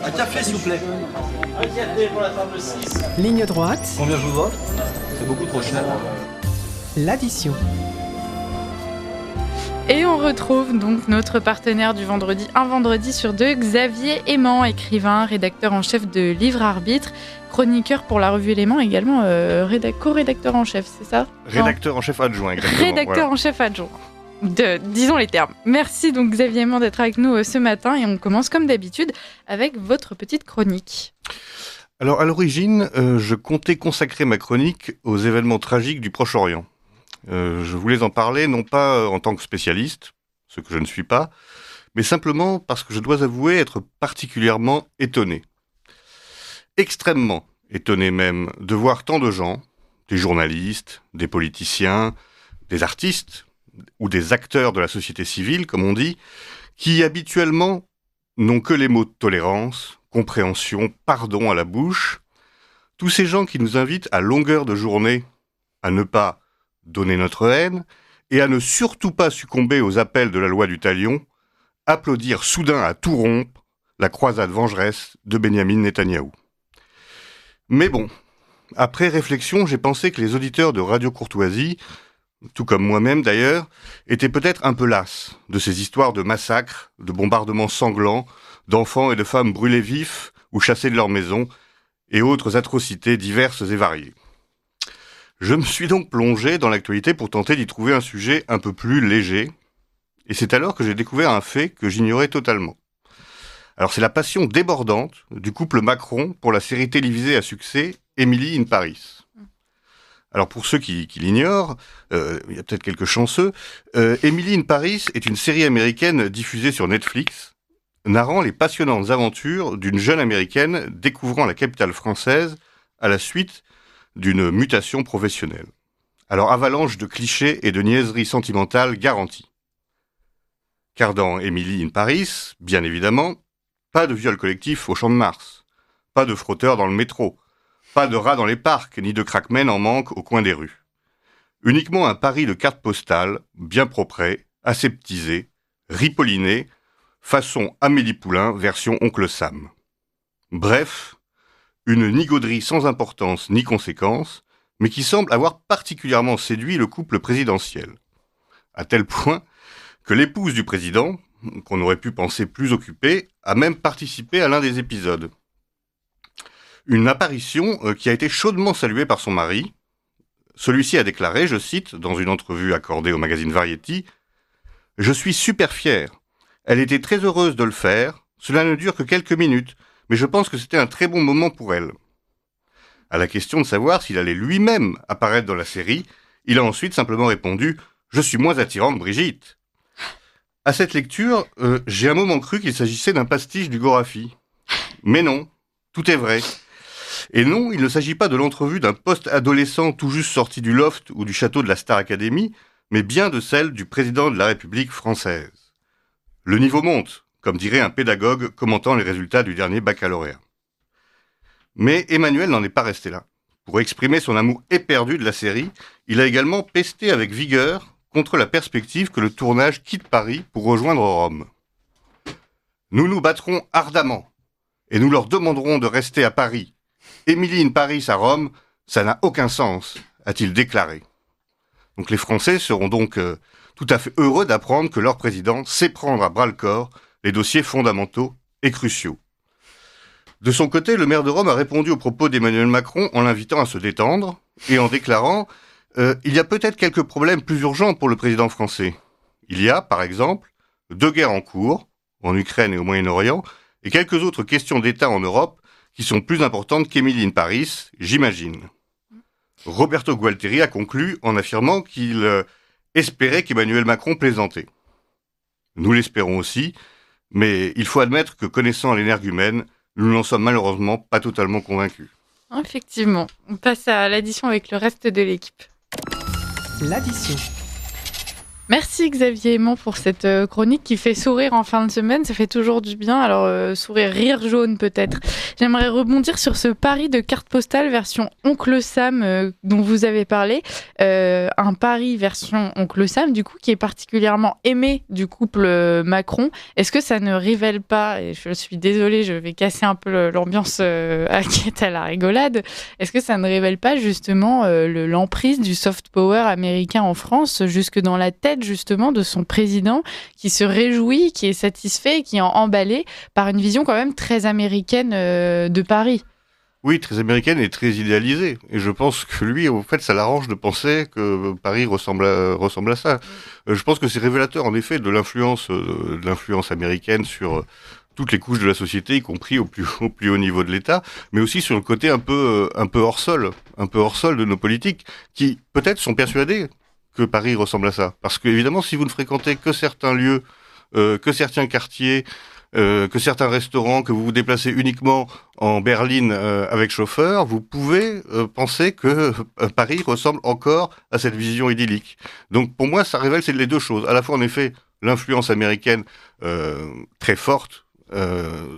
Un café, s'il vous plaît. Un café pour la table 6. Ligne droite, Combien je vous dois? C'est beaucoup trop cher. l'addition. Et on retrouve donc notre partenaire du vendredi, Un vendredi sur deux, Xavier Aimant, écrivain, rédacteur en chef de Livre Arbitre, chroniqueur pour la revue Élément, également co-rédacteur en chef, c'est ça? Rédacteur en chef adjoint, exactement. Rédacteur voilà. en chef adjoint. Disons les termes. Merci donc Xavier Aimant d'être avec nous ce matin et on commence comme d'habitude avec votre petite chronique. Alors à l'origine, je comptais consacrer ma chronique aux événements tragiques du Proche-Orient. Je voulais en parler non pas en tant que spécialiste, ce que je ne suis pas, mais simplement parce que je dois avouer être particulièrement étonné. Extrêmement étonné même de voir tant de gens, des journalistes, des politiciens, des artistes ou des acteurs de la société civile, comme on dit, qui habituellement n'ont que les mots de tolérance, compréhension, pardon à la bouche. Tous ces gens qui nous invitent à longueur de journée à ne pas donner notre haine et à ne surtout pas succomber aux appels de la loi du talion, applaudir soudain à tout rompre la croisade vengeresse de Benyamin Netanyahou. Mais bon, après réflexion, j'ai pensé que les auditeurs de Radio Courtoisie, tout comme moi-même d'ailleurs, étaient peut-être un peu las de ces histoires de massacres, de bombardements sanglants, d'enfants et de femmes brûlés vifs ou chassés de leur maison, et autres atrocités diverses et variées. Je me suis donc plongé dans l'actualité pour tenter d'y trouver un sujet un peu plus léger, et c'est alors que j'ai découvert un fait que j'ignorais totalement. Alors c'est la passion débordante du couple Macron pour la série télévisée à succès Emily in Paris. Alors pour ceux qui l'ignorent, il y a peut-être quelques chanceux, Emily in Paris est une série américaine diffusée sur Netflix, narrant les passionnantes aventures d'une jeune américaine découvrant la capitale française à la suite d'une mutation professionnelle. Alors avalanche de clichés et de niaiseries sentimentales garanties. Car dans Emily in Paris, bien évidemment, pas de viol collectif au Champ de Mars, pas de frotteurs dans le métro, pas de rats dans les parcs, ni de crackmen en manque au coin des rues. Uniquement un Paris de cartes postales, bien propret, aseptisé, ripolliné, façon Amélie Poulain, version Oncle Sam. Bref, une nigauderie sans importance ni conséquence, mais qui semble avoir particulièrement séduit le couple présidentiel. À tel point que l'épouse du président, qu'on aurait pu penser plus occupée, a même participé à l'un des épisodes. Une apparition qui a été chaudement saluée par son mari. Celui-ci a déclaré, je cite, dans une entrevue accordée au magazine Variety, « Je suis super fier. Elle était très heureuse de le faire. Cela ne dure que quelques minutes, mais je pense que c'était un très bon moment pour elle. » À la question de savoir s'il allait lui-même apparaître dans la série, il a ensuite simplement répondu « Je suis moins attirant que Brigitte. » À cette lecture, j'ai un moment cru qu'il s'agissait d'un pastiche du Gorafi. Mais non, tout est vrai. Et non, il ne s'agit pas de l'entrevue d'un post-adolescent tout juste sorti du loft ou du château de la Star Academy, mais bien de celle du président de la République française. Le niveau monte, comme dirait un pédagogue commentant les résultats du dernier baccalauréat. Mais Emmanuel n'en est pas resté là. Pour exprimer son amour éperdu de la série, il a également pesté avec vigueur contre la perspective que le tournage quitte Paris pour rejoindre Rome. « Nous nous battrons ardemment, et nous leur demanderons de rester à Paris. Emily in Paris à Rome, ça n'a aucun sens, a-t-il déclaré. » Donc les Français seront donc tout à fait heureux d'apprendre que leur président sait prendre à bras-le-corps les dossiers fondamentaux et cruciaux. De son côté, le maire de Rome a répondu aux propos d'Emmanuel Macron en l'invitant à se détendre et en déclarant « Il y a peut-être quelques problèmes plus urgents pour le président français. Il y a, par exemple, 2 guerres en cours, en Ukraine et au Moyen-Orient, et quelques autres questions d'État en Europe qui sont plus importantes qu'Emily in Paris, j'imagine. » Roberto Gualtieri a conclu en affirmant qu'il espérait qu'Emmanuel Macron plaisantait. Nous l'espérons aussi, mais il faut admettre que connaissant l'énergumène, nous n'en sommes malheureusement pas totalement convaincus. Effectivement, on passe à l'addition avec le reste de l'équipe. L'addition. Merci Xavier Aimant pour cette chronique qui fait sourire en fin de semaine, ça fait toujours du bien, alors sourire, rire jaune peut-être. J'aimerais rebondir sur ce pari de carte postale version Oncle Sam dont vous avez parlé, un pari version Oncle Sam du coup qui est particulièrement aimé du couple Macron. Est-ce que ça ne révèle pas, et je suis désolée, je vais casser un peu l'ambiance qui est à la rigolade, est-ce que ça ne révèle pas justement l'emprise du soft power américain en France jusque dans la tête justement de son président qui se réjouit, qui est satisfait, qui est emballé par une vision quand même très américaine de Paris. Oui, très américaine et très idéalisée. Et je pense que lui, en fait, ça l'arrange de penser que Paris ressemble à ça. Je pense que c'est révélateur, en effet, de l'influence américaine sur toutes les couches de la société, y compris au plus haut niveau de l'État, mais aussi sur le côté un peu hors sol de nos politiques, qui peut-être sont persuadés que Paris ressemble à ça. Parce que évidemment, si vous ne fréquentez que certains lieux, que certains quartiers, que certains restaurants, que vous vous déplacez uniquement en berline avec chauffeur, vous pouvez penser que Paris ressemble encore à cette vision idyllique. Donc pour moi, ça révèle les deux choses. À la fois, en effet, l'influence américaine très forte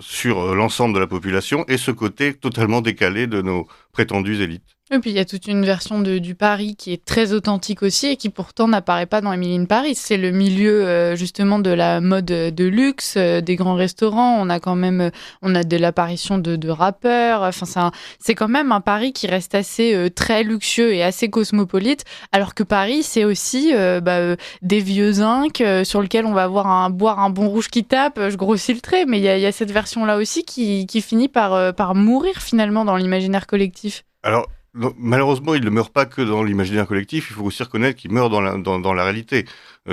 sur l'ensemble de la population et ce côté totalement décalé de nos prétendues élites. Et puis il y a toute une version du Paris qui est très authentique aussi et qui pourtant n'apparaît pas dans Emily in Paris. C'est le milieu justement de la mode de luxe, des grands restaurants. On a de l'apparition de rappeurs. Enfin, c'est quand même un Paris qui reste assez très luxueux et assez cosmopolite. Alors que Paris, c'est aussi des vieux zincs sur lesquels on va boire un bon rouge qui tape. Je grossis le trait, mais il y a cette version-là aussi qui finit par mourir finalement dans l'imaginaire collectif. Alors, malheureusement, il ne meurt pas que dans l'imaginaire collectif, il faut aussi reconnaître qu'il meurt dans la réalité.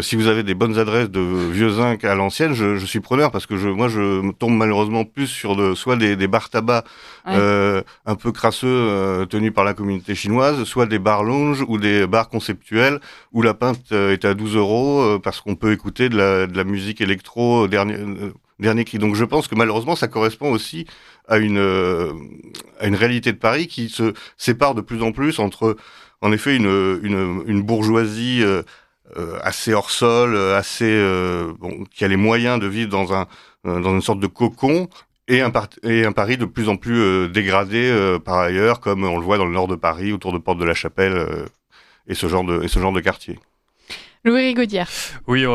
Si vous avez des bonnes adresses de vieux zinc à l'ancienne, je suis preneur parce que moi je tombe malheureusement plus sur soit des bars tabac un peu crasseux tenus par la communauté chinoise, soit des bars lounge ou des bars conceptuels où la pinte est à 12 € parce qu'on peut écouter de la musique électro dernier cri. Donc je pense que malheureusement ça correspond aussi à une réalité de Paris qui se sépare de plus en plus entre, en effet, une bourgeoisie assez hors sol, qui a les moyens de vivre dans une sorte de cocon, et un Paris de plus en plus dégradé par ailleurs, comme on le voit dans le nord de Paris, autour de Porte de la Chapelle et ce genre de quartier. Louis Rigaudière. Oui,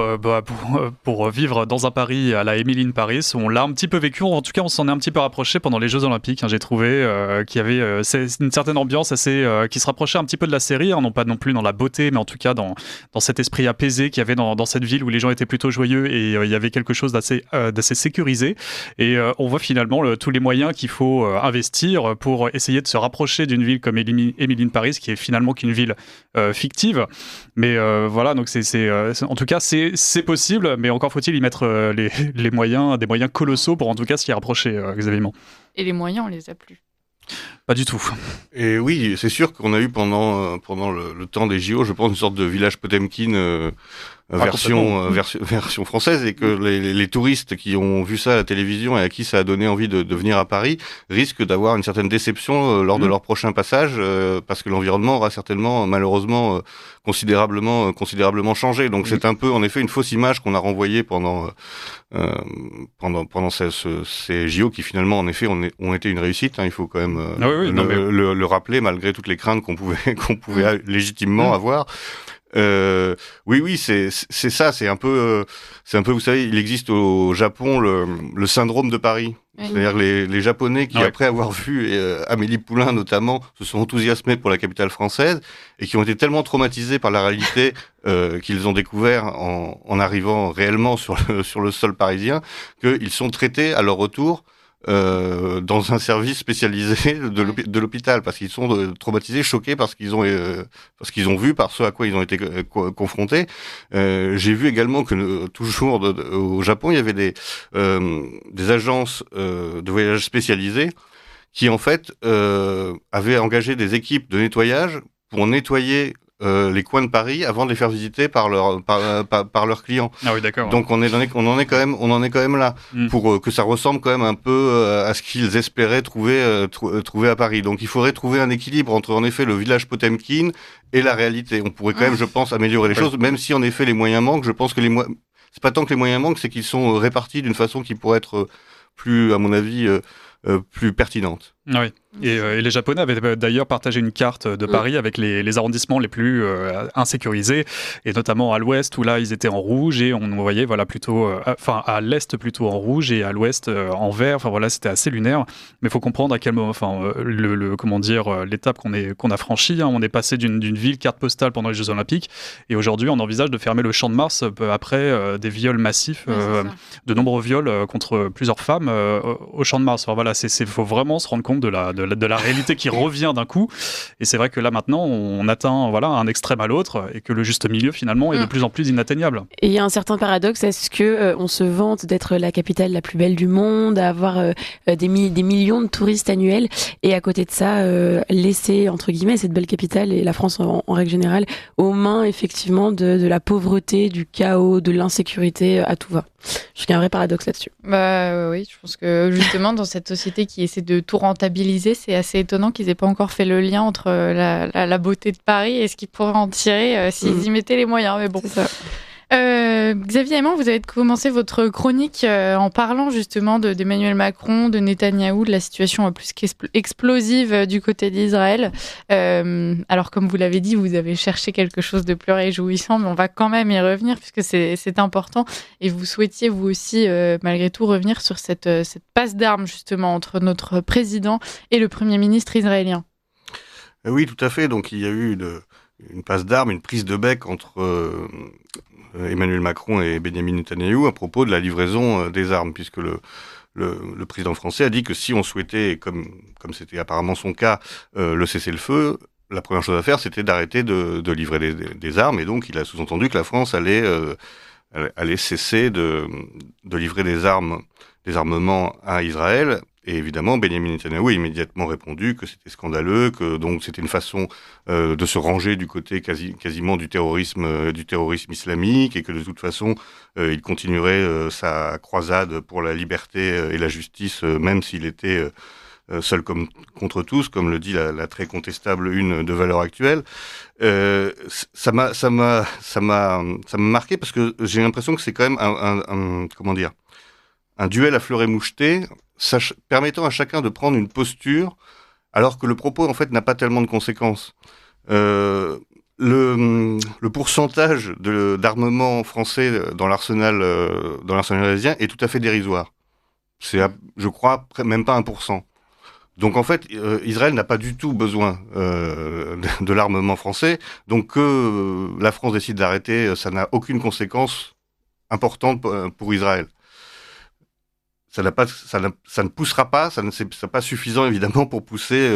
pour vivre dans un Paris à la Emily in Paris, on l'a un petit peu vécu, en tout cas on s'en est un petit peu rapproché pendant les Jeux Olympiques, j'ai trouvé qu'il y avait une certaine ambiance assez qui se rapprochait un petit peu de la série, non pas non plus dans la beauté, mais en tout cas dans cet esprit apaisé qu'il y avait dans cette ville où les gens étaient plutôt joyeux et il y avait quelque chose d'assez sécurisé, et on voit finalement tous les moyens qu'il faut investir pour essayer de se rapprocher d'une ville comme Emily in Paris, qui est finalement qu'une ville fictive, mais voilà, donc en tout cas, c'est possible, mais encore faut-il y mettre des moyens colossaux pour en tout cas s'y rapprocher, Xavier Aimant. Et les moyens, on les a plus. Pas du tout. Et oui, c'est sûr qu'on a eu pendant le temps des JO, je pense, une sorte de village Potemkin version française, et que les touristes qui ont vu ça à la télévision et à qui ça a donné envie de venir à Paris risquent d'avoir une certaine déception lors de leur prochain passage, parce que l'environnement aura certainement, malheureusement, considérablement changé. Donc c'est un peu, en effet, une fausse image qu'on a renvoyée pendant ces JO qui finalement, en effet, ont été une réussite. Il faut quand même le rappeler, malgré toutes les craintes qu'on pouvait légitimement avoir. Oui, c'est ça. C'est un peu, vous savez, il existe au Japon le syndrome de Paris. Oui. C'est-à-dire les Japonais qui, après avoir vu Amélie Poulain notamment, se sont enthousiasmés pour la capitale française et qui ont été tellement traumatisés par la réalité qu'ils ont découvert en arrivant réellement sur le sol parisien, qu'ils sont traités à leur retour dans un service spécialisé de l'hôpital, parce qu'ils sont traumatisés, choqués par ce qu'ils ont vu, par ce à quoi ils ont été confrontés. J'ai vu également que toujours au Japon, il y avait des agences de voyage spécialisées qui en fait avaient engagé des équipes de nettoyage pour nettoyer les coins de Paris avant de les faire visiter par leurs clients. Ah oui, d'accord. Donc on en est quand même là pour que ça ressemble quand même un peu à ce qu'ils espéraient trouver à Paris. Donc il faudrait trouver un équilibre entre en effet le village Potemkin et la réalité. On pourrait quand même, je pense, améliorer les choses, même si en effet les moyens manquent. Je pense que c'est pas tant que les moyens manquent, c'est qu'ils sont répartis d'une façon qui pourrait être plus, à mon avis, plus pertinente. Oui. Et les Japonais avaient d'ailleurs partagé une carte de Paris avec les arrondissements les plus insécurisés, et notamment à l'ouest où là ils étaient en rouge, et on voyait plutôt, à l'est plutôt en rouge et à l'ouest en vert. Enfin voilà, c'était assez lunaire. Mais il faut comprendre à quel moment, l'étape qu'on a franchie. Hein. On est passé d'une ville carte postale pendant les Jeux Olympiques, et aujourd'hui on envisage de fermer le Champ de Mars après des viols massifs, de nombreux viols contre plusieurs femmes au Champ de Mars. Enfin voilà, faut vraiment se rendre compte de la réalité qui revient d'un coup. Et c'est vrai que là maintenant on atteint un extrême à l'autre, et que le juste milieu finalement est de plus en plus inatteignable. Et il y a un certain paradoxe, est-ce que on se vante d'être la capitale la plus belle du monde, à avoir des millions de touristes annuels, et à côté de ça laisser entre guillemets cette belle capitale et la France en règle générale aux mains effectivement de la pauvreté, du chaos, de l'insécurité à tout va. Je trouve qu'il y a un vrai paradoxe là-dessus. Oui, je pense que justement dans cette société qui essaie de tout rentabiliser, c'est assez étonnant qu'ils aient pas encore fait le lien entre la beauté de Paris et ce qu'ils pourraient en tirer s'ils y mettaient les moyens. Mais bon. C'est ça. Xavier Aimant, vous avez commencé votre chronique en parlant justement d'Emmanuel Macron, de Netanyahou, de la situation plus qu'explosive du côté d'Israël. Alors comme vous l'avez dit, vous avez cherché quelque chose de plus réjouissant, mais on va quand même y revenir puisque c'est important. Et vous souhaitiez vous aussi, malgré tout, revenir sur cette passe d'armes justement entre notre président et le Premier ministre israélien. Oui, tout à fait. Donc il y a eu une passe d'armes, une prise de bec entre Emmanuel Macron et Benjamin Netanyahou à propos de la livraison des armes, puisque le président français a dit que si on souhaitait, comme c'était apparemment son cas, le cessez-le-feu, la première chose à faire, c'était d'arrêter de livrer des armes, et donc il a sous-entendu que la France allait cesser de livrer des armements à Israël. Et évidemment, Benjamin Netanyahou a immédiatement répondu que c'était scandaleux, que donc c'était une façon de se ranger du côté quasiment du terrorisme islamique, et que de toute façon, il continuerait sa croisade pour la liberté et la justice, même s'il était seul contre tous, comme le dit la très contestable une de Valeurs Actuelles. Ça m'a marqué, parce que j'ai l'impression que c'est quand même un duel à fleurs et mouchetés, permettant à chacun de prendre une posture, alors que le propos en fait n'a pas tellement de conséquences. Le pourcentage d'armement français dans l'arsenal israélien est tout à fait dérisoire. C'est, je crois, même pas 1%. Donc en fait, Israël n'a pas du tout besoin de l'armement français. Donc que la France décide d'arrêter, ça n'a aucune conséquence importante pour Israël. Ça ne poussera pas, ça n'est pas suffisant évidemment pour pousser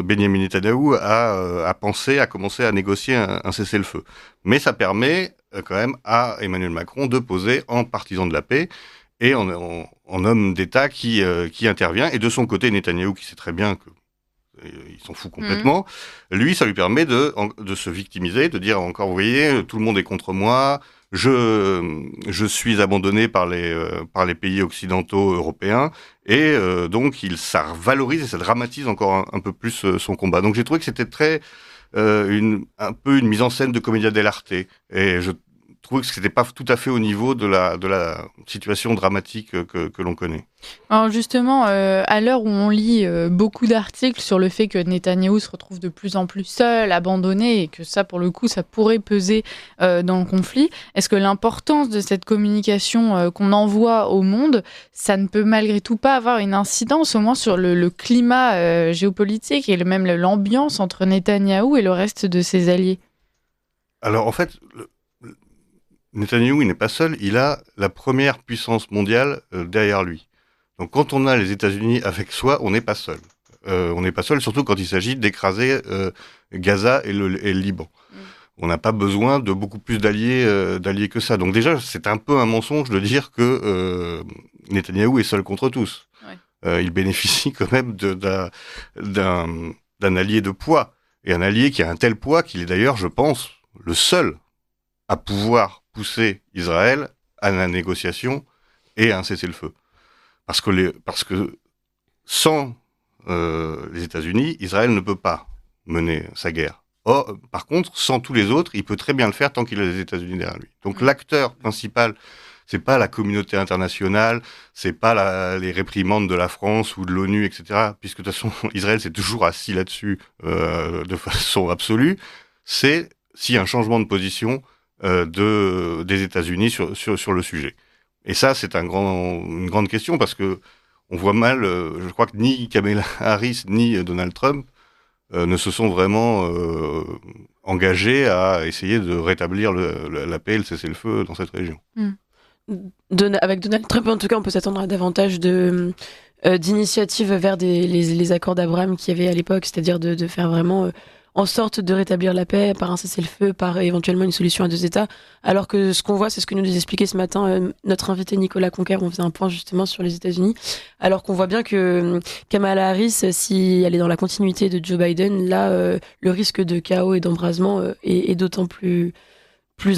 Benjamin Netanyahou à penser, à commencer à négocier un cessez-le-feu. Mais ça permet quand même à Emmanuel Macron de poser en partisan de la paix et en homme d'État qui intervient. Et de son côté, Netanyahou, qui sait très bien il s'en fout complètement, lui, ça lui permet de se victimiser, de dire encore, vous voyez, tout le monde est contre moi. Je suis abandonné par les pays occidentaux européens, et donc ça valorise et ça dramatise encore un peu plus son combat. Donc j'ai trouvé que c'était très un peu une mise en scène de commedia dell'arte, et je trouvais que c'était pas tout à fait au niveau de la situation dramatique que l'on connaît. Alors justement, à l'heure où on lit beaucoup d'articles sur le fait que Netanyahou se retrouve de plus en plus seul, abandonné, et que ça, pour le coup, ça pourrait peser dans le conflit, est-ce que l'importance de cette communication qu'on envoie au monde, ça ne peut malgré tout pas avoir une incidence, au moins sur le climat géopolitique et même l'ambiance entre Netanyahou et le reste de ses alliés? Alors en fait, Netanyahou, il n'est pas seul, il a la première puissance mondiale derrière lui. Donc quand on a les États-Unis avec soi, on n'est pas seul. On n'est pas seul, surtout quand il s'agit d'écraser Gaza et le Liban. On n'a pas besoin de beaucoup plus d'alliés que ça. Donc déjà, c'est un peu un mensonge de dire que Netanyahou est seul contre tous. Ouais. Il bénéficie quand même d'un allié de poids. et un allié qui a un tel poids qu'il est d'ailleurs, je pense, le seul à pouvoir pousser Israël à la négociation et à un cessez-le-feu. Parce que sans les États-Unis, Israël ne peut pas mener sa guerre. Or, par contre, sans tous les autres, il peut très bien le faire tant qu'il a les États-Unis derrière lui. Donc l'acteur principal, c'est pas la communauté internationale, c'est pas les réprimandes de la France ou de l'ONU, etc. Puisque de toute façon, Israël s'est toujours assis là-dessus de façon absolue. C'est s'il y a un changement de position des États-Unis sur le sujet. Et ça, c'est une grande question parce que on voit mal. Je crois que ni Kamala Harris ni Donald Trump ne se sont vraiment engagés à essayer de rétablir la paix et le cessez-le-feu dans cette région. Avec Donald Trump, en tout cas, on peut s'attendre à davantage d'initiatives vers les accords d'Abraham qu'il y avait à l'époque, c'est-à-dire de faire vraiment en sorte de rétablir la paix par un cessez-le-feu, par éventuellement une solution à 2 États. Alors que ce qu'on voit, c'est ce que nous expliquait ce matin notre invité Nicolas Conquer. On faisait un point justement sur les États-Unis. Alors qu'on voit bien que Kamala Harris, si elle est dans la continuité de Joe Biden, là, le risque de chaos et d'embrasement est d'autant plus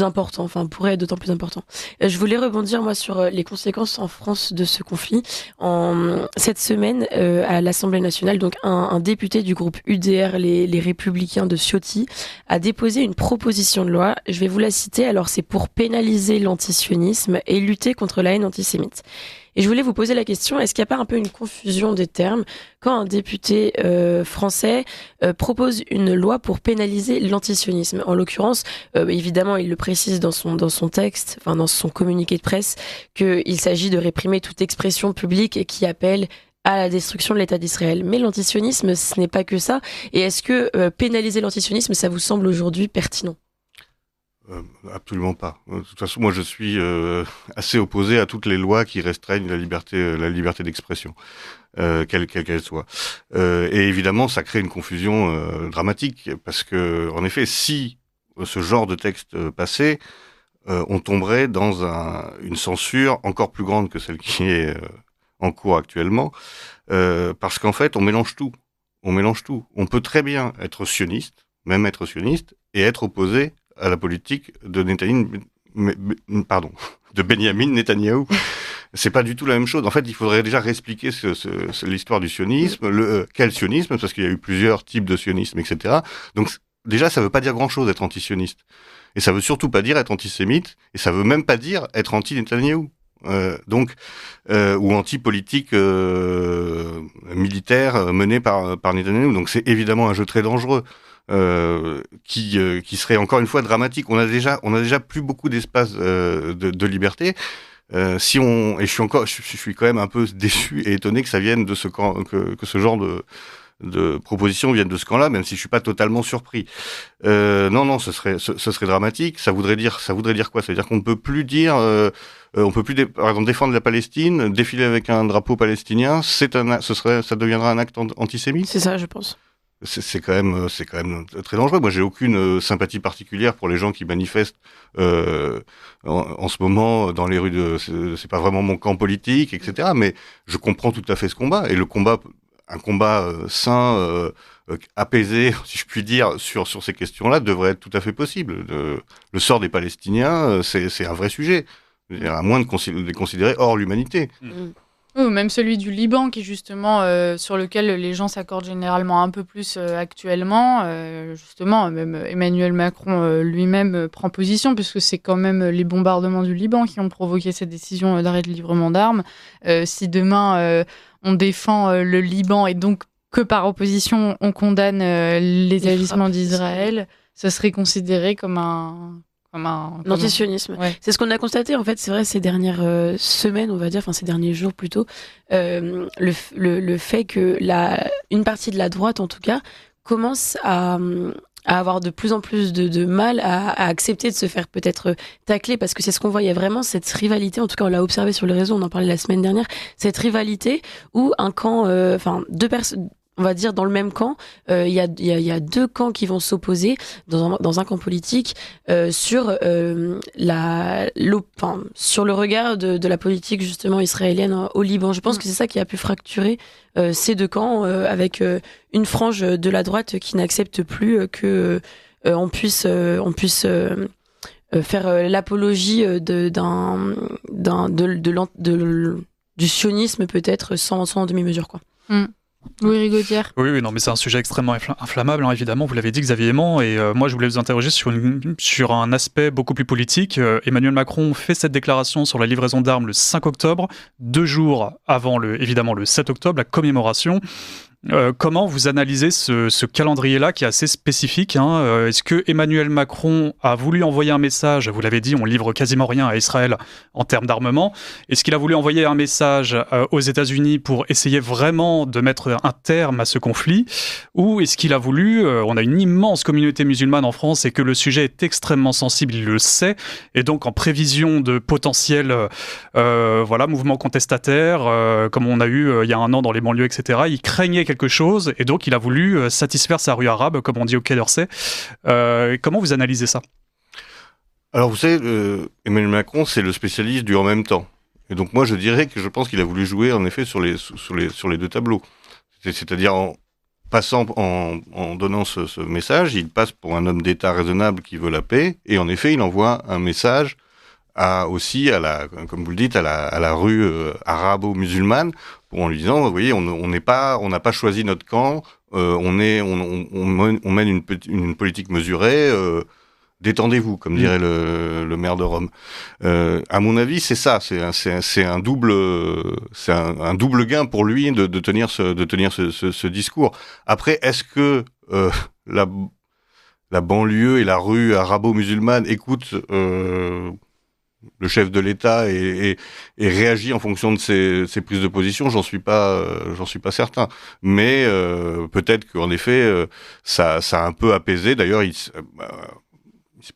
important, enfin pourrait être d'autant plus important. Je voulais rebondir moi sur les conséquences en France de ce conflit. Cette semaine, à l'Assemblée nationale, donc un député du groupe UDR, les Républicains de Ciotti, a déposé une proposition de loi. Je vais vous la citer. Alors c'est pour pénaliser l'antisionisme et lutter contre la haine antisémite. Et je voulais vous poser la question, est-ce qu'il n'y a pas un peu une confusion des termes quand un député français propose une loi pour pénaliser l'antisionisme? En l'occurrence, évidemment, il le précise dans son texte, enfin dans son communiqué de presse, qu'il s'agit de réprimer toute expression publique qui appelle à la destruction de l'État d'Israël. Mais l'antisionisme, ce n'est pas que ça. Et est-ce que pénaliser l'antisionisme, ça vous semble aujourd'hui pertinent? Absolument pas. De toute façon, moi, je suis assez opposé à toutes les lois qui restreignent la liberté d'expression, quelle qu'elle soit. Et évidemment, ça crée une confusion dramatique, parce que, en effet, si ce genre de texte passait, on tomberait dans une censure encore plus grande que celle qui est en cours actuellement, parce qu'en fait, on mélange tout. On peut très bien être sioniste, et être opposé à la politique de Benyamin Netanyahou. C'est pas du tout la même chose. En fait, il faudrait déjà réexpliquer l'histoire du sionisme, quel sionisme, parce qu'il y a eu plusieurs types de sionisme, etc. Donc, déjà, ça veut pas dire grand-chose d'être antisioniste. Et ça veut surtout pas dire être antisémite, et ça veut même pas dire être anti-Netanyahou. Ou anti-politique militaire menée par Netanyahou. Donc, c'est évidemment un jeu très dangereux. Qui serait encore une fois dramatique. On a déjà plus beaucoup d'espace de liberté. Et je suis quand même un peu déçu et étonné que ça vienne de ce camp, que ce genre de propositions viennent de ce camp-là, même si je suis pas totalement surpris. Non, ce serait dramatique. Ça voudrait dire quoi? Ça veut dire qu'on ne peut plus dire, par exemple, défendre la Palestine, défiler avec un drapeau palestinien, ça deviendra un acte antisémite. C'est ça, je pense. C'est quand même très dangereux. Moi, j'ai aucune sympathie particulière pour les gens qui manifestent en ce moment dans les rues c'est pas vraiment mon camp politique, etc. Mais je comprends tout à fait ce combat, et un combat sain, apaisé, si je puis dire, sur ces questions-là, devrait être tout à fait possible. Le sort des Palestiniens, c'est un vrai sujet, à moins de les considérer hors l'humanité. Ou même celui du Liban, qui justement sur lequel les gens s'accordent généralement un peu plus actuellement. Justement, même Emmanuel Macron lui-même prend position, puisque c'est quand même les bombardements du Liban qui ont provoqué cette décision d'arrêt de livrement d'armes. Si demain on défend le Liban et donc que par opposition on condamne les agissements d'Israël, ce serait considéré comme l'antisionisme. Ouais. C'est ce qu'on a constaté, en fait, c'est vrai, ces dernières semaines, on va dire, enfin ces derniers jours plutôt, le fait que une partie de la droite, en tout cas, commence à avoir de plus en plus de mal à accepter de se faire peut-être tacler, parce que c'est ce qu'on voit, il y a vraiment cette rivalité, en tout cas on l'a observé sur les réseaux, on en parlait la semaine dernière, cette rivalité où un camp, on va dire dans le même camp, il y a deux camps qui vont s'opposer dans un camp politique sur sur le regard de la politique justement israélienne au Liban. Je pense que c'est ça qui a pu fracturer ces deux camps avec une frange de la droite qui n'accepte plus que on puisse faire l'apologie du sionisme peut-être sans demi-mesure quoi. Louis Rigaudière. Oui, non, mais c'est un sujet extrêmement inflammable, hein, évidemment, vous l'avez dit, Xavier Aimant, et moi je voulais vous interroger sur un aspect beaucoup plus politique. Emmanuel Macron fait cette déclaration sur la livraison d'armes le 5 octobre, 2 jours avant évidemment le 7 octobre, la commémoration. Comment vous analysez ce calendrier-là qui est assez spécifique, hein. Est-ce que Emmanuel Macron a voulu envoyer un message? Vous l'avez dit, on livre quasiment rien à Israël en termes d'armement. Est-ce qu'il a voulu envoyer un message aux États-Unis pour essayer vraiment de mettre un terme à ce conflit? Ou est-ce qu'il a voulu, on a une immense communauté musulmane en France et que le sujet est extrêmement sensible, il le sait, et donc en prévision de potentiels mouvements contestataires, comme on a eu il y a un an dans les banlieues, etc., il craignait quelque chose, et donc il a voulu satisfaire sa rue arabe, comme on dit au Quai d'Orsay. Comment vous analysez ça? Alors vous savez, Emmanuel Macron, c'est le spécialiste du en même temps. Et donc moi je dirais que je pense qu'il a voulu jouer en effet sur les deux tableaux. C'est-à-dire en passant, en donnant ce message, il passe pour un homme d'État raisonnable qui veut la paix, et en effet il envoie un message aussi comme vous le dites, à la rue arabo-musulmane, en lui disant, vous voyez, on n'a pas choisi notre camp, on mène une politique mesurée, détendez-vous, comme dirait le maire de Rome. À mon avis, c'est ça, c'est un double gain pour lui de tenir ce discours. Après, est-ce que la banlieue et la rue arabo-musulmane écoutent le chef de l'État et réagit en fonction de ses prises de position? J'en suis pas certain. Mais peut-être qu'en effet, ça a un peu apaisé. D'ailleurs, il s'est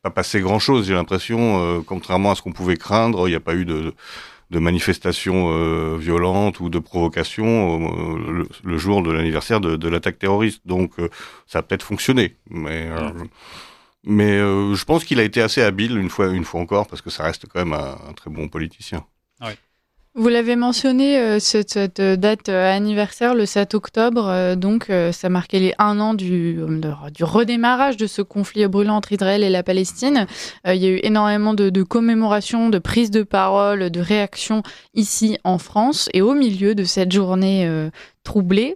pas passé grand-chose, j'ai l'impression, contrairement à ce qu'on pouvait craindre. Il n'y a pas eu de manifestations violentes ou de provocations le jour de l'anniversaire de l'attaque terroriste. Donc, ça a peut-être fonctionné. Mais je pense qu'il a été assez habile une fois encore, parce que ça reste quand même un très bon politicien. Ouais. Vous l'avez mentionné, cette date anniversaire, le 7 octobre, donc ça marquait les 1 an du redémarrage de ce conflit brûlant entre Israël et la Palestine. Il y a eu énormément de commémorations, de prises de parole, de réactions ici en France. Et au milieu de cette journée troublée,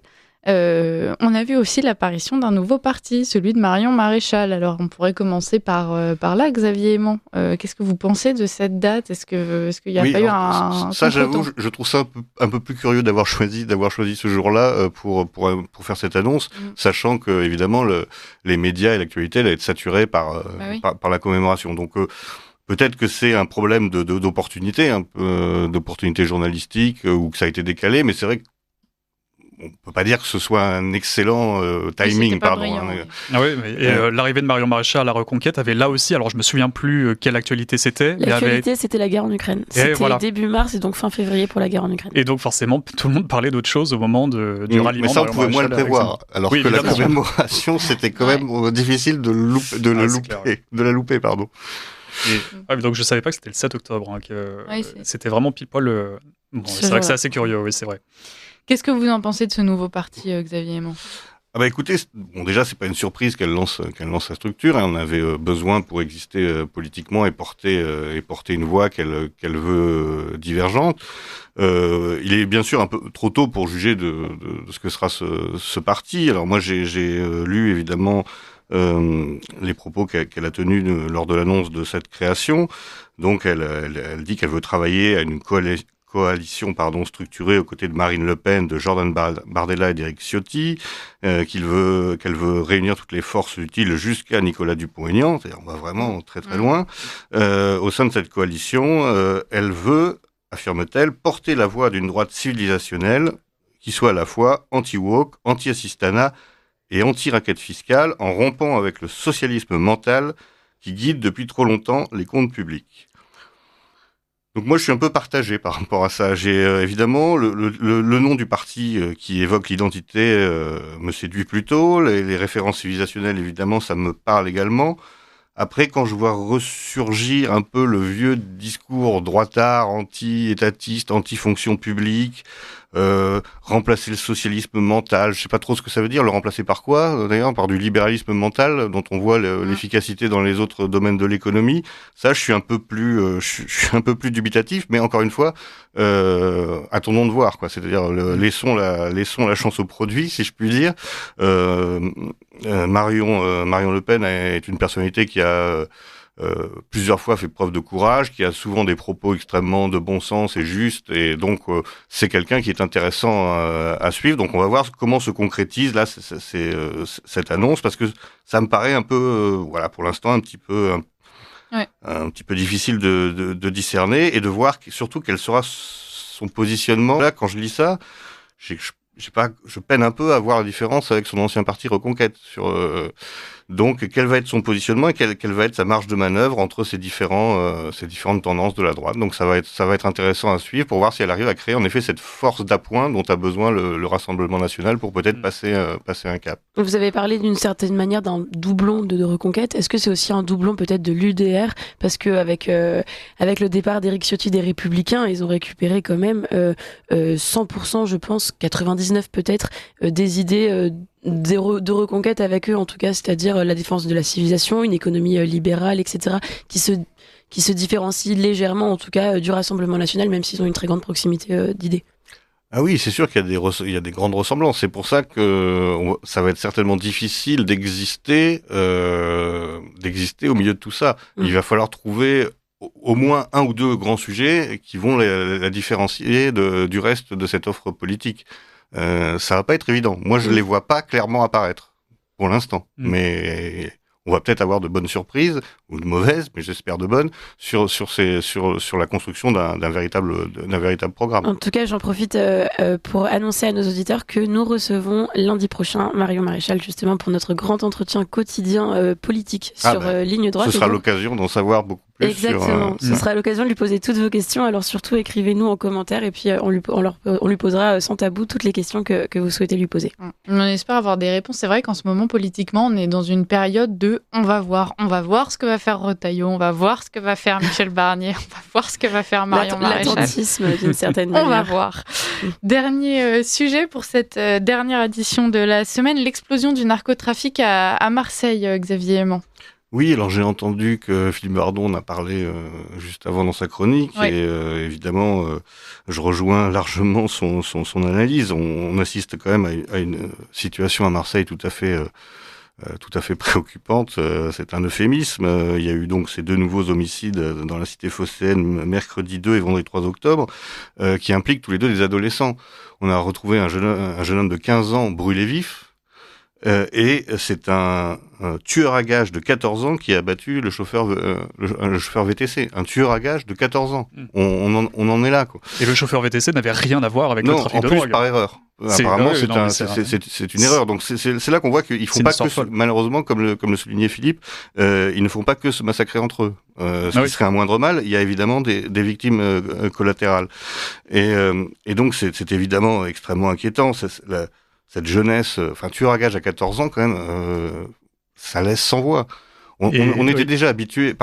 on a vu aussi l'apparition d'un nouveau parti, celui de Marion Maréchal. Alors, on pourrait commencer par là, Xavier Aimant. Qu'est-ce que vous pensez de cette date? Est-ce qu'il n'y a pas eu un... Ça, j'avoue, je trouve ça un peu plus curieux d'avoir choisi ce jour-là pour faire cette annonce, sachant que, évidemment, les médias et l'actualité allaient être saturés par la commémoration. Donc, peut-être que c'est un problème d'opportunité, d'opportunité journalistique, ou que ça a été décalé, mais c'est vrai que on peut pas dire que ce soit un excellent timing, pardon. Brillant, oui. Ah oui, l'arrivée de Marion Maréchal à la Reconquête avait là aussi, alors je me souviens plus quelle actualité c'était. L'actualité, c'était la guerre en Ukraine. C'était début mars et donc fin février pour la guerre en Ukraine. Et donc forcément, tout le monde parlait d'autre chose au moment du ralliement. Mais ça, on pouvait moins le prévoir. Alors que la commémoration, c'était quand même difficile de la louper, pardon. Donc je savais pas que c'était le 7 octobre, c'était vraiment pile poil. C'est vrai que c'est assez curieux, oui, c'est vrai. Qu'est-ce que vous en pensez de ce nouveau parti, Xavier Aimant? Écoutez, déjà, c'est pas une surprise qu'elle lance sa structure. On avait besoin pour exister politiquement et porter une voix qu'elle veut divergente. Il est bien sûr un peu trop tôt pour juger de ce que sera ce parti. Alors moi, j'ai lu évidemment les propos qu'elle a tenus lors de l'annonce de cette création. Donc, elle dit qu'elle veut travailler à une coalition structurée aux côtés de Marine Le Pen, de Jordan Bardella et d'Éric Ciotti, qu'elle veut réunir toutes les forces utiles jusqu'à Nicolas Dupont-Aignan, c'est-à-dire on va vraiment très très loin. Au sein de cette coalition, elle veut, affirme-t-elle, porter la voix d'une droite civilisationnelle qui soit à la fois anti-woke, anti-assistanat et anti-raquette fiscale, en rompant avec le socialisme mental qui guide depuis trop longtemps les comptes publics. Donc moi, je suis un peu partagé par rapport à ça. J'ai évidemment le nom du parti qui évoque l'identité me séduit plutôt. Les références civilisationnelles, évidemment, ça me parle également. Après, quand je vois ressurgir un peu le vieux discours droitard, anti-étatiste, anti-fonction publique, remplacer le socialisme mental, je sais pas trop ce que ça veut dire, le remplacer par quoi d'ailleurs, par du libéralisme mental dont on voit l'efficacité dans les autres domaines de l'économie. Ça, je suis un peu plus, je suis un peu plus dubitatif, mais encore une fois, attendons de voir, quoi. C'est-à-dire laissons la chance au produit, si je puis dire. Marion Le Pen est une personnalité qui a plusieurs fois fait preuve de courage, qui a souvent des propos extrêmement de bon sens et justes, et donc c'est quelqu'un qui est intéressant à suivre. Donc on va voir comment se concrétise là cette annonce, parce que ça me paraît un peu, voilà, pour l'instant un petit peu difficile de discerner et de voir surtout quel sera son positionnement. Là, quand je lis ça, je peine un peu à voir la différence avec son ancien parti Reconquête donc quel va être son positionnement et quelle va être sa marge de manœuvre entre ces différentes tendances de la droite. Donc ça va être intéressant à suivre pour voir si elle arrive à créer en effet cette force d'appoint dont a besoin le Rassemblement national pour peut-être passer un cap. Vous avez parlé d'une certaine manière d'un doublon de Reconquête. Est-ce que c'est aussi un doublon peut-être de l'UDR, parce que avec le départ d'Éric Ciotti des Républicains, ils ont récupéré quand même 100%, je pense 99 peut-être, des idées de reconquête avec eux, en tout cas, c'est-à-dire la défense de la civilisation, une économie libérale, etc., qui se différencie légèrement, en tout cas, du Rassemblement national, même s'ils ont une très grande proximité d'idées. Ah oui, c'est sûr qu'il y a des grandes ressemblances. C'est pour ça que ça va être certainement difficile d'exister au milieu de tout ça. Il va falloir trouver au moins un ou deux grands sujets qui vont la différencier du reste de cette offre politique. Ça va pas être évident. Moi, je les vois pas clairement apparaître pour l'instant, mais on va peut-être avoir de bonnes surprises ou de mauvaises, mais j'espère de bonnes sur la construction d'un véritable programme. En tout cas, j'en profite pour annoncer à nos auditeurs que nous recevons lundi prochain Marion Maréchal, justement pour notre grand entretien quotidien politique sur Ligne Droite. Ce sera l'occasion d'en savoir beaucoup plus. Exactement. Ce sera l'occasion de lui poser toutes vos questions. Alors surtout, écrivez-nous en commentaire et puis on lui posera sans tabou toutes les questions que vous souhaitez lui poser. On espère avoir des réponses. C'est vrai qu'en ce moment, politiquement, on est dans une période de on va voir ce que va faire Retailleau, on va voir ce que va faire Michel Barnier, on va voir ce que va faire Marion Maréchal. L'attentisme d'une certaine manière. On va voir. Dernier sujet pour cette dernière édition de la semaine, l'explosion du narcotrafic à Marseille, Xavier Aimant. Oui, alors j'ai entendu que Philippe Bardon en a parlé juste avant dans sa chronique, et évidemment, je rejoins largement son analyse. On assiste quand même à une situation à Marseille tout à fait préoccupante. C'est un euphémisme. Il y a eu donc ces deux nouveaux homicides dans la cité phocéenne mercredi 2 et vendredi 3 octobre, qui impliquent tous les deux des adolescents. On a retrouvé un jeune homme de 15 ans brûlé vif. Et c'est un tueur à gages de 14 ans qui a battu le chauffeur VTC. Un tueur à gages de 14 ans. On en est là, quoi. Et le chauffeur VTC n'avait rien à voir avec le trafic de drogue. Non, en plus par erreur. Apparemment, c'est une erreur. Donc c'est là qu'on voit qu'ils font pas que malheureusement, comme le soulignait Philippe, ils ne font pas que se massacrer entre eux. Ce qui serait un moindre mal. Il y a évidemment des victimes collatérales. Et donc c'est évidemment extrêmement inquiétant. Cette jeunesse, tueur à gages à 14 ans, quand même, ça laisse sans voix. On était déjà habitués,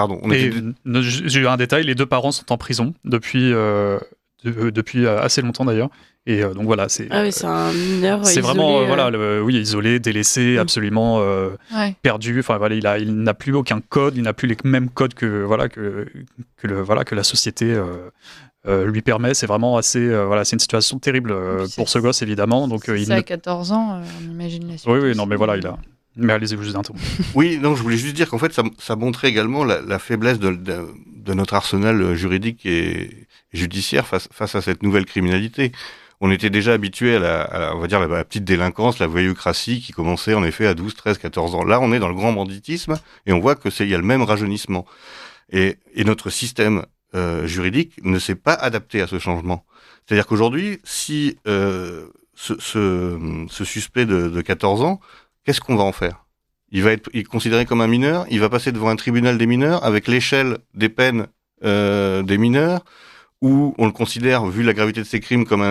j'ai eu un détail, les deux parents sont en prison depuis assez longtemps d'ailleurs. Et donc voilà, c'est un mineur c'est isolé, vraiment isolé, délaissé, absolument perdu. Enfin voilà, il n'a plus aucun code, il n'a plus les mêmes codes que la société lui permet. C'est vraiment assez c'est une situation terrible pour ce gosse évidemment. Donc il a 14 ans, on imagine la situation. Oui, non mais voilà, il a. Mais allez-y, juste un tour. Oui, non, je voulais juste dire qu'en fait, ça montrait également la faiblesse de notre arsenal juridique et judiciaire face à cette nouvelle criminalité. On était déjà habitué à la petite délinquance, la voyoucratie qui commençait en effet à 12, 13, 14 ans. Là, on est dans le grand banditisme et on voit il y a le même rajeunissement. Et notre système juridique ne s'est pas adapté à ce changement. C'est-à-dire qu'aujourd'hui, si ce suspect de 14 ans, qu'est-ce qu'on va en faire ? Il est considéré comme un mineur, il va passer devant un tribunal des mineurs avec l'échelle des peines des mineurs, où on le considère, vu la gravité de ses crimes, comme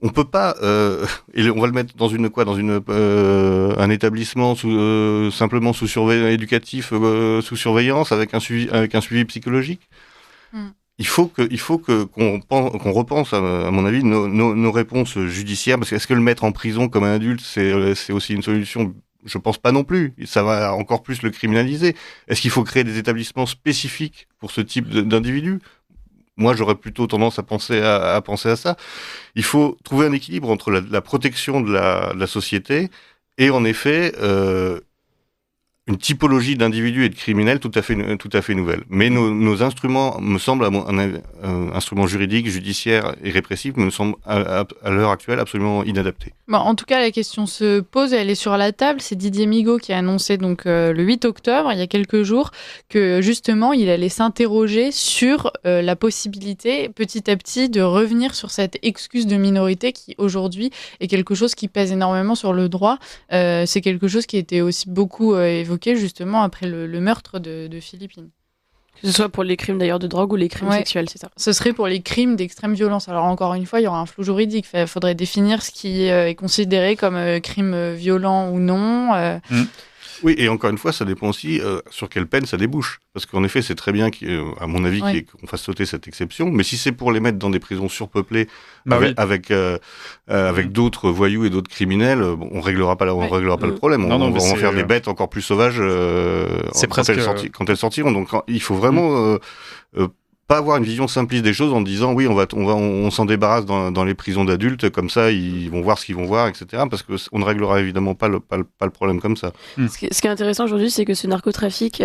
on peut pas, et on va le mettre dans un établissement simplement sous éducatif, sous surveillance, avec un suivi psychologique. Il faut qu'on repense, à mon avis, nos réponses judiciaires, parce que est-ce que le mettre en prison comme un adulte, c'est aussi une solution? Je pense pas non plus. Ça va encore plus le criminaliser. Est-ce qu'il faut créer des établissements spécifiques pour ce type d'individus? Moi, j'aurais plutôt tendance à penser à ça. Il faut trouver un équilibre entre la protection de la société et, en effet, une typologie d'individus et de criminels tout à fait nouvelle. Mais nos instruments, me semblent, instruments juridiques, judiciaires et répressifs, me semblent à l'heure actuelle absolument inadaptés. Bon, en tout cas, la question se pose, elle est sur la table. C'est Didier Migaud qui a annoncé donc le 8 octobre, il y a quelques jours, que justement, il allait s'interroger sur la possibilité, petit à petit, de revenir sur cette excuse de minorité qui, aujourd'hui, est quelque chose qui pèse énormément sur le droit. C'est quelque chose qui était aussi beaucoup évoqué justement après le meurtre de Philippine. Que ce soit pour les crimes d'ailleurs de drogue ou les crimes sexuels, c'est ça. Ce serait pour les crimes d'extrême violence. Alors encore une fois, il y aura un flou juridique. Il faudrait définir ce qui est considéré comme crime violent ou non. Oui, et encore une fois, ça dépend aussi sur quelle peine ça débouche. Parce qu'en effet, c'est très bien, à mon avis, qu'on fasse sauter cette exception. Mais si c'est pour les mettre dans des prisons surpeuplées avec d'autres voyous et d'autres criminels, on réglera pas le problème. On va en faire des bêtes encore plus sauvages quand elles sortiront. Donc il faut vraiment pas avoir une vision simpliste des choses en disant oui, on s'en débarrasse dans les prisons d'adultes, comme ça ils vont voir ce qu'ils vont voir, etc. Parce que on ne réglera évidemment pas le problème comme ça. Ce qui est intéressant aujourd'hui, c'est que ce narcotrafic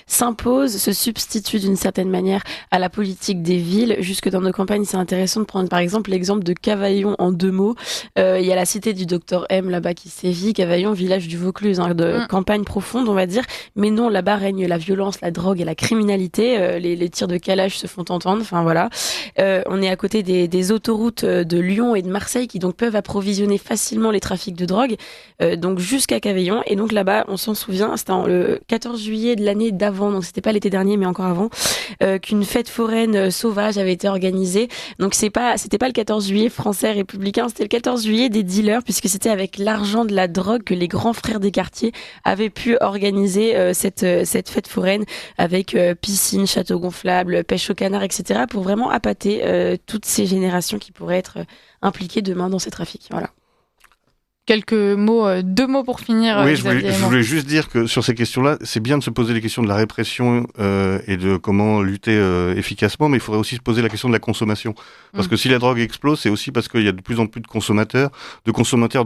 s'impose, se substitue d'une certaine manière à la politique des villes. Jusque dans nos campagnes, c'est intéressant de prendre par exemple l'exemple de Cavaillon en 2 mots. Il y a la cité du docteur M là-bas qui sévit, Cavaillon, village du Vaucluse, de campagne profonde, on va dire. Mais non, là-bas règne la violence, la drogue et la criminalité. Les tirs de calage se font entendre. Enfin voilà, on est à côté des autoroutes de Lyon et de Marseille qui donc peuvent approvisionner facilement les trafics de drogue, donc jusqu'à Cavaillon. Et donc là-bas, on s'en souvient, c'était le 14 juillet de l'année d'avant, donc c'était pas l'été dernier, mais encore avant, qu'une fête foraine sauvage avait été organisée. Donc c'était pas le 14 juillet français républicain, c'était le 14 juillet des dealers, puisque c'était avec l'argent de la drogue que les grands frères des quartiers avaient pu organiser cette fête foraine avec piscine, château gonflable, pêche au canard, etc., pour vraiment appâter toutes ces générations qui pourraient être impliquées demain dans ces trafics. Voilà. Quelques mots, 2 mots pour finir. Oui, je voulais juste dire que sur ces questions-là, c'est bien de se poser les questions de la répression et de comment lutter efficacement, mais il faudrait aussi se poser la question de la consommation. Parce que si la drogue explose, c'est aussi parce qu'il y a de plus en plus de consommateurs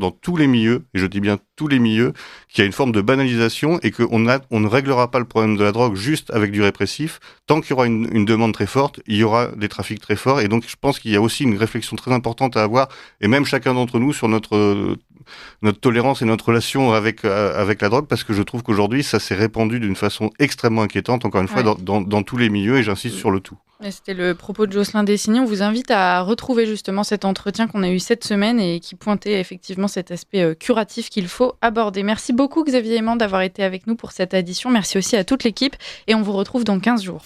dans tous les milieux, et je dis bien tous les milieux, qu'il y a une forme de banalisation et qu'on ne réglera pas le problème de la drogue juste avec du répressif. Tant qu'il y aura une demande très forte, il y aura des trafics très forts. Et donc, je pense qu'il y a aussi une réflexion très importante à avoir, et même chacun d'entre nous, sur notre tolérance et notre relation avec la drogue, parce que je trouve qu'aujourd'hui, ça s'est répandu d'une façon extrêmement inquiétante, encore une fois, dans tous les milieux, et j'insiste sur le tout. Et c'était le propos de Jocelyne Dessigny. On vous invite à retrouver justement cet entretien qu'on a eu cette semaine et qui pointait effectivement cet aspect curatif qu'il faut aborder. Merci beaucoup Xavier Aimant d'avoir été avec nous pour cette édition. Merci aussi à toute l'équipe et on vous retrouve dans 15 jours.